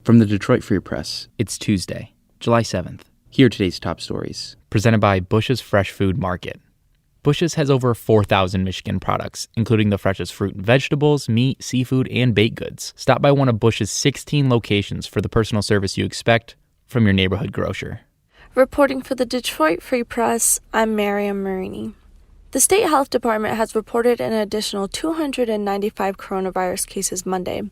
From the Detroit Free Press, It's Tuesday, July 7th. here are today's top stories. Presented by Bush's Fresh Food Market. Bush's has over 4,000 Michigan products, including the freshest fruit and vegetables, meat, seafood, and baked goods. Stop by one of Bush's 16 locations for the personal service you expect from your neighborhood grocer. Reporting for the Detroit Free Press, I'm Miriam Marini. The State Health Department has reported an additional 295 coronavirus cases Monday.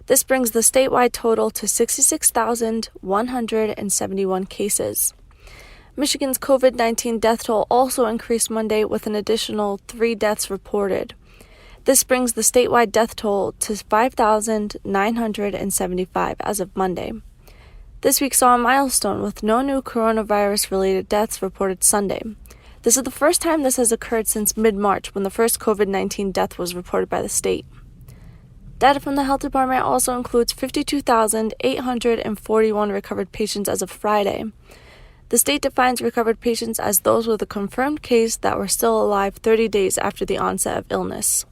This brings the statewide total to 66,171 cases. Michigan's COVID-19 death toll also increased Monday with an additional 3 deaths reported. This brings the statewide death toll to 5,975 as of Monday. This week saw a milestone with no new coronavirus-related deaths reported Sunday. This is the first time this has occurred since mid-March when the first COVID-19 death was reported by the state. Data from the health department also includes 52,841 recovered patients as of Friday. The state defines recovered patients as those with a confirmed case that were still alive 30 days after the onset of illness.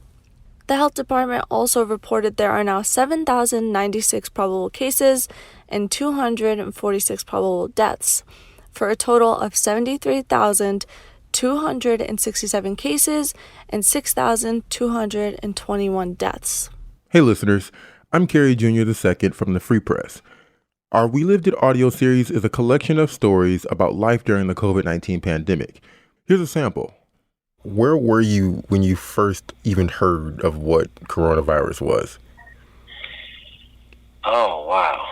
The health department also reported there are now 7,096 probable cases and 246 probable deaths, for a total of 73,267 cases and 6,221 deaths. Hey listeners, I'm Kerry Jr. II from the Free Press. Our We Lived It audio series is a collection of stories about life during the COVID-19 pandemic. Here's a sample. Where were you when you first even heard of what coronavirus was? Oh, wow.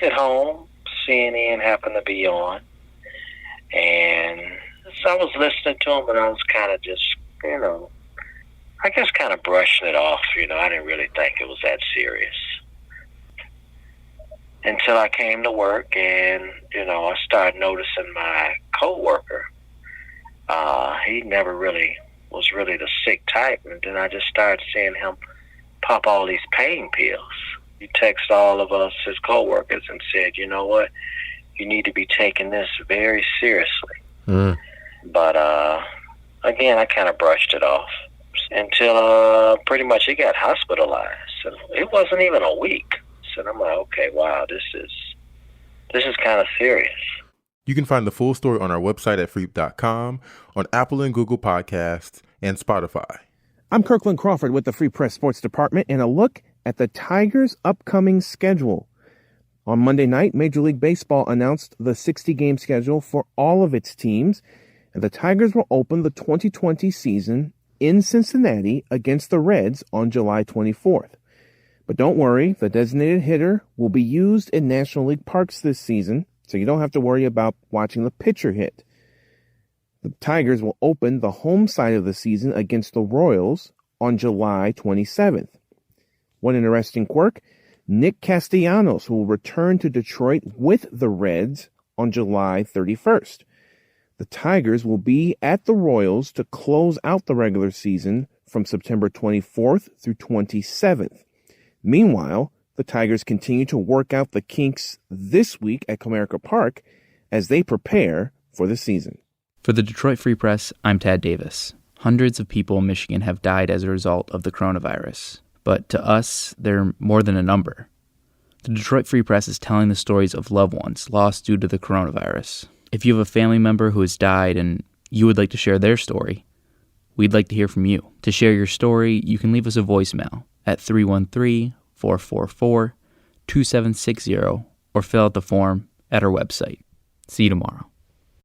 At home, CNN happened to be on. And so I was listening to them, and I was kind of just, I guess kind of brushing it off. I didn't really think it was that serious. Until I came to work and, I started noticing my coworker. He never really was really the sick type. And then I just started seeing him pop all these pain pills. He texted all of us, his coworkers, and said, you know what? You need to be taking this very seriously. But, again, I kind of brushed it off until pretty much he got hospitalized. So it wasn't even a week. So I'm like, okay, wow, this is kind of serious. You can find the full story on our website at freep.com, on Apple and Google Podcasts, and Spotify. I'm Kirkland Crawford with the Free Press Sports Department and a look at the Tigers' upcoming schedule. On Monday night, Major League Baseball announced the 60-game schedule for all of its teams, and the Tigers will open the 2020 season in Cincinnati against the Reds on July 24th. But don't worry, the designated hitter will be used in National League parks this season, so you don't have to worry about watching the pitcher hit. The Tigers will open the home side of the season against the Royals on July 27th. One interesting quirk, Nick Castellanos will return to Detroit with the Reds on July 31st. The Tigers will be at the Royals to close out the regular season from September 24th through 27th. Meanwhile, the Tigers continue to work out the kinks this week at Comerica Park as they prepare for the season. For the Detroit Free Press, I'm Tad Davis. Hundreds of people in Michigan have died as a result of the coronavirus. But to us, they're more than a number. The Detroit Free Press is telling the stories of loved ones lost due to the coronavirus. If you have a family member who has died and you would like to share their story, we'd like to hear from you. To share your story, you can leave us a voicemail at 313-444-2760 or fill out the form at our website. See you tomorrow.